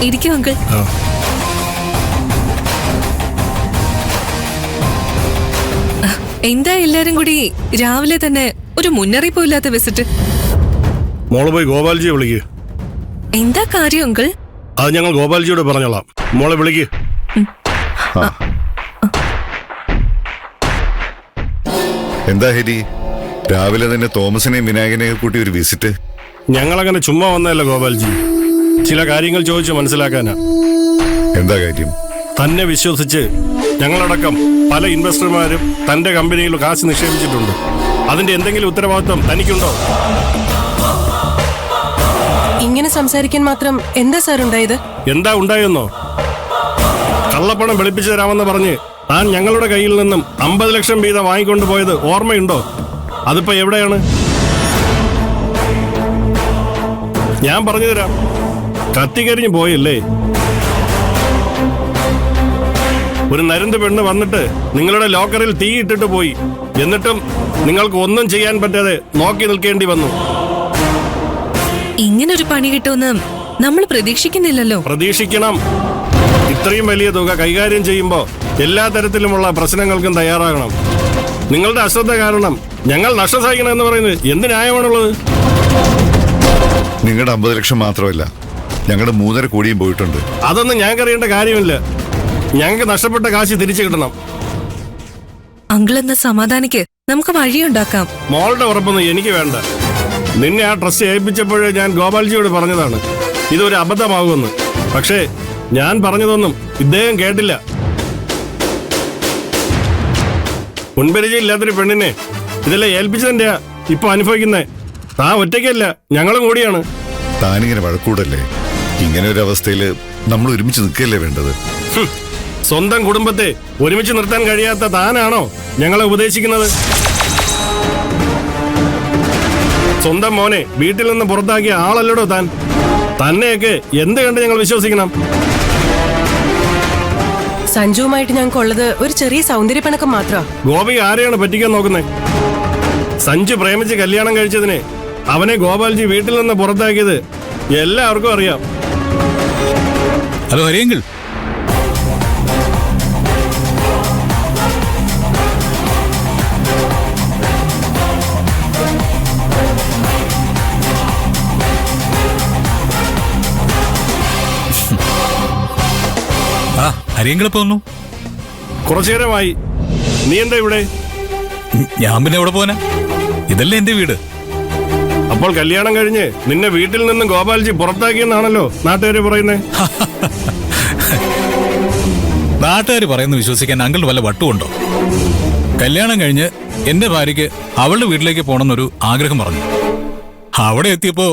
ഇരിക്കും അങ്കിൾ. എന്താ എല്ലാരും കൂടി രാവിലെ തന്നെ ഒരു മുന്നറിയിപ്പും ഇല്ലാത്ത വിസിറ്റ്? മോള് പോയി ഗോപാൽജിയെ വിളിക്ക്. എന്താ കാര്യം അങ്കിൾ? അത് ഞങ്ങൾ ഗോപാൽജിയോട് പറഞ്ഞോളാം. മോളെ വിളിക്ക്. എന്താ ഹരി, രാവിലെ തന്നെ തോമസിനെയും വിനായകനെയും കൂട്ടി ഒരു വിസിറ്റ്? ഞങ്ങളങ്ങനെ ചുമ്മാ വന്നതല്ല ഗോപാൽജി, ചില കാര്യങ്ങൾ ചോദിച്ച് മനസ്സിലാക്കാനാ. എന്താ കാര്യം? തന്നെ വിശ്വസിച്ച് ഞങ്ങളടക്കം പല ഇൻവെസ്റ്റർമാരും തന്റെ കമ്പനിയിൽ കാശ് നിക്ഷേപിച്ചിട്ടുണ്ട്. അതിന്റെ എന്തെങ്കിലും ഉത്തരവാദിത്വം തനിക്കുണ്ടോ? ഇങ്ങനെ സംസാരിക്കാൻ മാത്രം എന്താ സാർ ഉണ്ടായത്? എന്താ ഉണ്ടായെന്നോ? കള്ളപ്പണം വെളുപ്പിച്ചു തരാമെന്ന് പറഞ്ഞ് താൻ ഞങ്ങളുടെ കയ്യിൽ നിന്നും 50 ലക്ഷം വീതം വാങ്ങിക്കൊണ്ടു പോയത് ഓർമ്മയുണ്ടോ? അതിപ്പോ എവിടെയാണ്? ഞാൻ പറഞ്ഞു തരാം. കത്തിക്കരിഞ്ഞു പോയല്ലേ. ഒരു നരുന്ത് പെണ്ണ് വന്നിട്ട് നിങ്ങളുടെ ലോക്കറിൽ തീയിട്ടിട്ട് പോയി. എന്നിട്ടും നിങ്ങൾക്ക് ഒന്നും ചെയ്യാൻ പറ്റാതെ നോക്കി നിൽക്കേണ്ടി വന്നു. ഇങ്ങനൊരു പണി കിട്ടുമെന്ന് നമ്മൾ പ്രതീക്ഷിക്കുന്നില്ലല്ലോ. പ്രതീക്ഷിക്കണം. ഇത്രയും വലിയ തുക കൈകാര്യം ചെയ്യുമ്പോൾ എല്ലാ തരത്തിലുമുള്ള പ്രശ്നങ്ങൾക്കും തയ്യാറാകണം. നിങ്ങളുടെ അശ്രദ്ധ കാരണം ഞങ്ങൾ നഷ്ടം സഹിക്കണം എന്ന് പറയുന്നത് എന്ത് ന്യായമാണുള്ളത്? നിങ്ങളുടെ 50 ലക്ഷം മാത്രമല്ല, ഞങ്ങളുടെ 3.5 കോടിയും പോയിട്ടുണ്ട്. അതൊന്നും ഞങ്ങൾക്ക് അറിയേണ്ട കാര്യമില്ല. ഞങ്ങൾക്ക് നഷ്ടപ്പെട്ട കാശ് തിരിച്ചു കിട്ടണം. അങ്കിൾ എന്ന സമാധാനിക്ക് നമുക്ക് വഴിയുണ്ടാക്കാം. മോളുടെ ഉറപ്പൊന്നും എനിക്ക് വേണ്ട. നിന്നെ ആ ട്രസ്റ്റ് ഏൽപ്പിച്ചപ്പോഴേ ഞാൻ ഗോപാൽജിയോട് പറഞ്ഞതാണ് ഇതൊരു അബദ്ധമാകുമെന്ന്. പക്ഷേ ഞാൻ പറഞ്ഞതൊന്നും ഇദ്ദേഹം കേട്ടില്ല. മുൻപരിചയം ഇല്ലാത്തൊരു പെണ്ണിനെ ഇതെല്ലാം ഏൽപ്പിച്ചതിന്റെയാ ഇപ്പൊ അനുഭവിക്കുന്നേ. താൻ ഒറ്റയ്ക്കല്ല, ഞങ്ങളും കൂടിയാണ്. താനിങ്ങനെ വഴക്കൂടല്ലേ. ഇങ്ങനെ ഒരു അവസ്ഥയില് നമ്മൾ ഒരുമിച്ച് നിൽക്കുകയല്ലേ വേണ്ടത്? സ്വന്തം കുടുംബത്തെ ഒരുമിച്ച് നിർത്താൻ കഴിയാത്ത താനാണോ ഞങ്ങളെ ഉപദേശിക്കുന്നത്? സ്വന്തം മോനെ വീട്ടിൽ നിന്ന് പുറത്താക്കിയ ആളല്ലടോ താൻ. തന്നെയൊക്കെ എന്ത് കണ്ട് ഞങ്ങൾ വിശ്വസിക്കണം? സഞ്ജുവുമായിട്ട് ഞങ്ങൾക്കുള്ളത് ഒരു ചെറിയ സൗന്ദര്യപ്പിണക്കം മാത്രമാണ്. ഗോപി ആരെയാണ് പറ്റിക്കാൻ നോക്കുന്നത്? സഞ്ജു പ്രേമിച്ച് കല്യാണം കഴിച്ചതിന് അവനെ ഗോപാൽജി വീട്ടിൽ നിന്ന് പുറത്താക്കിയത് എല്ലാവർക്കും അറിയാം. ഹലോ ഹരിയെങ്കിൽ, ഹരിയെങ്കിളിപ്പോ വന്നു. കുറച്ചു നേരമായി. നീ എന്താ ഇവിടെ? ഞാൻ പിന്നെ എവിടെ പോവാനാ? ഇതല്ലേ എന്റെ വീട്. അപ്പോൾ കല്യാണം കഴിഞ്ഞ് നിന്നെ വീട്ടിൽ നിന്നും ഗോപാൽജി പുറത്താക്കിയെന്നാണല്ലോ നാട്ടുകാര് പറയുന്നേ. നാട്ടുകാർ പറയുന്നത് വിശ്വസിക്കാൻ അങ്കിൾ വല്ല വട്ടുമുണ്ടോ? കല്യാണം കഴിഞ്ഞ് എന്റെ ഭാര്യയ്ക്ക് അവളുടെ വീട്ടിലേക്ക് പോകണമെന്നൊരു ആഗ്രഹം പറഞ്ഞു. അവിടെ എത്തിയപ്പോ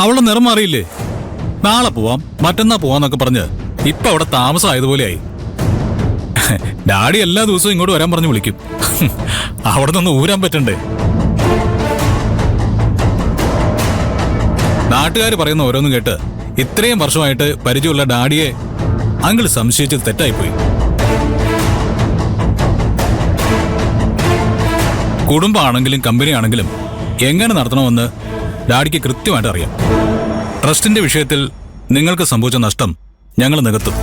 അവളുടെ നിറം മാറിയില്ലേ. നാളെ പോവാം, മറ്റന്നാ പോവാന്നൊക്കെ പറഞ്ഞ് ഇപ്പൊ അവിടെ താമസമായതുപോലെയായി. ഡാഡി എല്ലാ ദിവസവും ഇങ്ങോട്ട് വരാൻ പറഞ്ഞു വിളിക്കും. അവിടെ നിന്ന് ഊരാൻ പറ്റണ്ടേ? നാട്ടുകാർ പറയുന്ന ഓരോന്നും കേട്ട് ഇത്രയും വർഷമായിട്ട് പരിചയമുള്ള ഡാഡിയെ അങ്കിൾ സംശയിച്ചത് തെറ്റായിപ്പോയി. കുടുംബമാണെങ്കിലും കമ്പനി ആണെങ്കിലും എങ്ങനെ നടത്തണമെന്ന് ഡാഡിക്ക് കൃത്യമായിട്ട് അറിയാം. ട്രസ്റ്റിന്റെ വിഷയത്തിൽ നിങ്ങൾക്ക് സംഭവിച്ച നഷ്ടം ഞങ്ങൾ നികത്തും.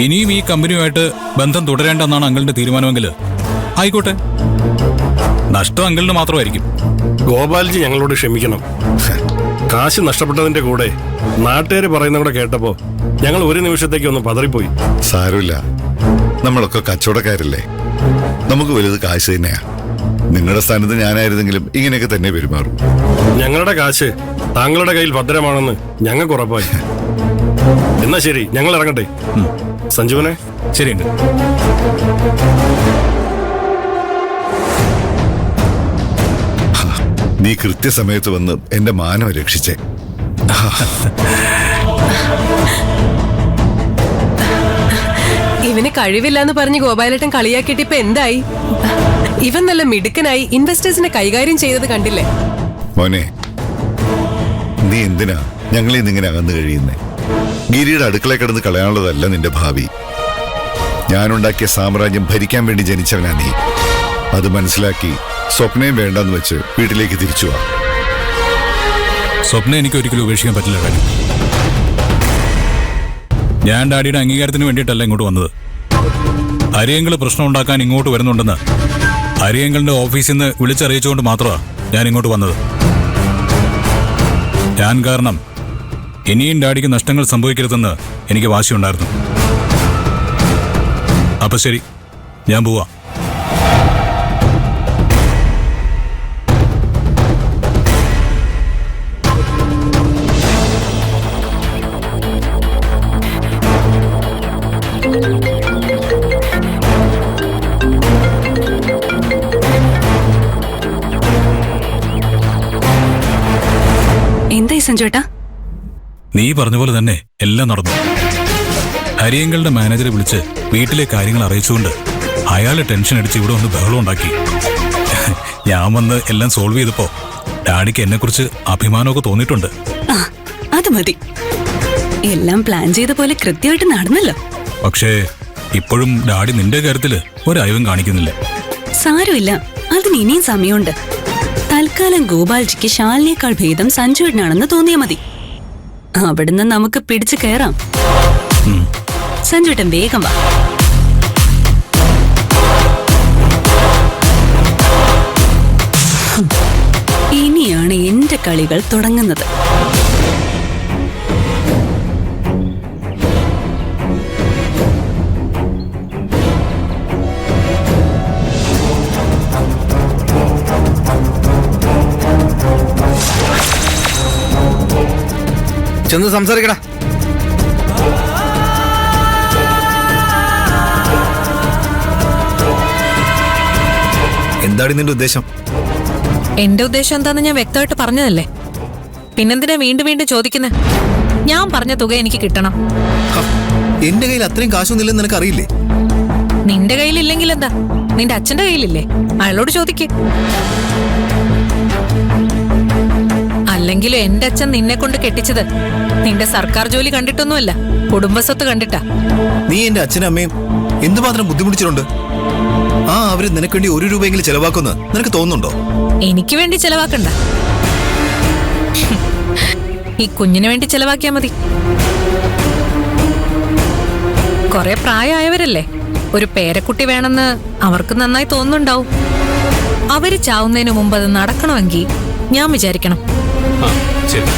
ഇനിയും ഈ കമ്പനിയുമായിട്ട് ബന്ധം തുടരേണ്ടെന്നാണ് അങ്കിളിന്റെ തീരുമാനമെങ്കിൽ ആയിക്കോട്ടെ. നഷ്ടം അങ്കിളിന് മാത്രമായിരിക്കും. ഗോപാൽജി ഞങ്ങളോട് ക്ഷമിക്കണം. കാശ് നഷ്ടപ്പെട്ടതിന്റെ കൂടെ നാട്ടുകാര് പറയുന്നവിടെ കേട്ടപ്പോ ഞങ്ങൾ ഒരു നിമിഷത്തേക്ക് ഒന്ന് പതറിപ്പോയി. സാരമില്ല, നമ്മളൊക്കെ കച്ചവടക്കാരല്ലേ. നമുക്ക് വലുത് കാശ് തന്നെയാ. നിങ്ങളുടെ സ്ഥാനത്ത് ഞാനായിരുന്നെങ്കിലും ഇങ്ങനെയൊക്കെ തന്നെ പെരുമാറും. ഞങ്ങളുടെ കാശ് താങ്കളുടെ കയ്യിൽ ഭദ്രമാണെന്ന് ഞങ്ങൾക്ക് ഉറപ്പായി. എന്നാ ശരി, ഞങ്ങൾ ഇറങ്ങട്ടെ. സഞ്ജുവിനെ. ശരിയുണ്ട്. നീ കൃത്യസമയത്ത് വന്ന് എന്റെ മാനം രക്ഷിച്ചേ. ഇവന് കഴിവില്ലാന്ന് പറഞ്ഞ് ഗോപാലേട്ടൻ കളിയാക്കിയിട്ട് ഇപ്പൊ എന്തായി? ഇവൻ നല്ല മിടുക്കനായി ഇൻവെസ്റ്റേഴ്സിനെ കൈകാര്യം ചെയ്തത് കണ്ടില്ലേ? മോനെ, നീ എന്തിനാ ഞങ്ങളെ ഇന്നിങ്ങനെ അകന്നു കഴിയുന്നേ? ഗിരിയുടെ അടുക്കളയിൽ കിടന്ന് കളയാനുള്ളതല്ല നിന്റെ ഭാവി. ഞാനുണ്ടാക്കിയ സാമ്രാജ്യം ഭരിക്കാൻ വേണ്ടി ജനിച്ചവനാ നീ. അത് മനസ്സിലാക്കി സ്വപ്നയും വേണ്ടെന്ന് വെച്ച് വീട്ടിലേക്ക് തിരിച്ചു വാ. സ്വപ്നം എനിക്ക് ഒരിക്കലും ഉപേക്ഷിക്കാൻ പറ്റില്ല ഡാഡി. ഞാൻ ഡാഡിയുടെ അംഗീകാരത്തിന് വേണ്ടിയിട്ടല്ല ഇങ്ങോട്ട് വന്നത്. ഹരിയങ്കൾ പ്രശ്നം ഉണ്ടാക്കാൻ ഇങ്ങോട്ട് വരുന്നുണ്ടെന്ന് ഹരിയങ്കളുടെ ഓഫീസിൽ നിന്ന് വിളിച്ചറിയിച്ചുകൊണ്ട് മാത്രമാണ് ഞാൻ ഇങ്ങോട്ട് വന്നത്. ഞാൻ കാരണം ഇനിയും ഡാഡിക്ക് നഷ്ടങ്ങൾ സംഭവിക്കരുതെന്ന് എനിക്ക് വാശിയുണ്ടായിരുന്നു. അപ്പൊ ശരി, ഞാൻ പോവാ. എന്തായി സഞ്ജുവേട്ടാ? നീ പറഞ്ഞ പോലെ തന്നെ എല്ലാം നടന്നു. ഹരിയങ്കളുടെ മാനേജറെ വിളിച്ച് വീട്ടിലെ കാര്യങ്ങൾ അറിയിച്ചുകൊണ്ട് അയാളെ ടെൻഷൻ അടിച്ച് ഇവിടെ വന്ന് ബഹളം ഉണ്ടാക്കി. ഞാൻ വന്ന് എല്ലാം സോൾവ് ചെയ്തപ്പോ ഡാഡിക്ക് എന്നെക്കുറിച്ച് അഭിമാനമൊക്കെ തോന്നിയിട്ടുണ്ട്. അത് മതി. എല്ലാം പ്ലാൻ ചെയ്ത പോലെ കൃത്യമായിട്ട് നടന്നല്ലോ. പക്ഷേ ഇപ്പോഴും ഡാഡി നിന്റെ കാര്യത്തില് ഒരയവും കാണിക്കുന്നില്ല. സാരമില്ല, അതിന് ഇനിയും സമയമുണ്ട്. തൽക്കാലം ഗോപാൽജിക്ക് ശാലിനേക്കാൾ ഭേദം സഞ്ജുവേട്ടനാണെന്ന് തോന്നിയാൽ മതി. അവിടുന്ന് നമുക്ക് പിടിച്ചു കയറാം. സഞ്ജുവേട്ടൻ വേഗം വാ. ഇനിയാണ് എന്റെ കളികൾ തുടങ്ങുന്നത്. ചെന്ന് സംസാരിക്കടാ. എന്താണ് നിന്റെ ഉദ്ദേശം? എന്റെ ഉദ്ദേശം എന്താന്ന് ഞാൻ വ്യക്തമായിട്ട് പറഞ്ഞതല്ലേ. പിന്നെന്തിനാ വീണ്ടും വീണ്ടും ചോദിക്കുന്നേ? ഞാൻ പറഞ്ഞ തുക എനിക്ക് കിട്ടണം. എന്റെ കയ്യിൽ അത്രയും കാശൊന്നുമില്ലെന്ന് നിനക്ക് അറിയില്ലേ? നിന്റെ കയ്യിലില്ലെങ്കിൽ എന്താ, നിന്റെ അച്ഛന്റെ കയ്യിലില്ലേ? അയാളോട് ചോദിക്ക്. അല്ലെങ്കിലും എന്റെ അച്ഛൻ നിന്നെ കൊണ്ട് കെട്ടിച്ചത് നിന്റെ സർക്കാർ ജോലി കണ്ടിട്ടൊന്നുമല്ല, കുടുംബസ്വത്ത് കണ്ടിട്ടാ. നീ എന്റെ അച്ഛനും അമ്മയും എന്തുമാത്രം ബുദ്ധിമുട്ടിച്ചിട്ടുണ്ട്. അവര് നിനക്ക് വേണ്ടി 1 രൂപയെങ്കിലും ചെലവാക്കുമെന്ന് നിനക്ക് തോന്നുന്നുണ്ടോ? എനിക്ക് വേണ്ടി ചെലവാക്കണ്ട, ഈ കുഞ്ഞിന് വേണ്ടി ചെലവാക്കിയാ മതി. കൊറേ പ്രായമായവരല്ലേ, ഒരു പേരക്കുട്ടി വേണമെന്ന് അവർക്ക് നന്നായി തോന്നുന്നുണ്ടാവും. അവര് ചാവുന്നതിന് മുമ്പ് അത് നടക്കണമെങ്കിൽ ഞാൻ വിചാരിക്കണം. ശരി.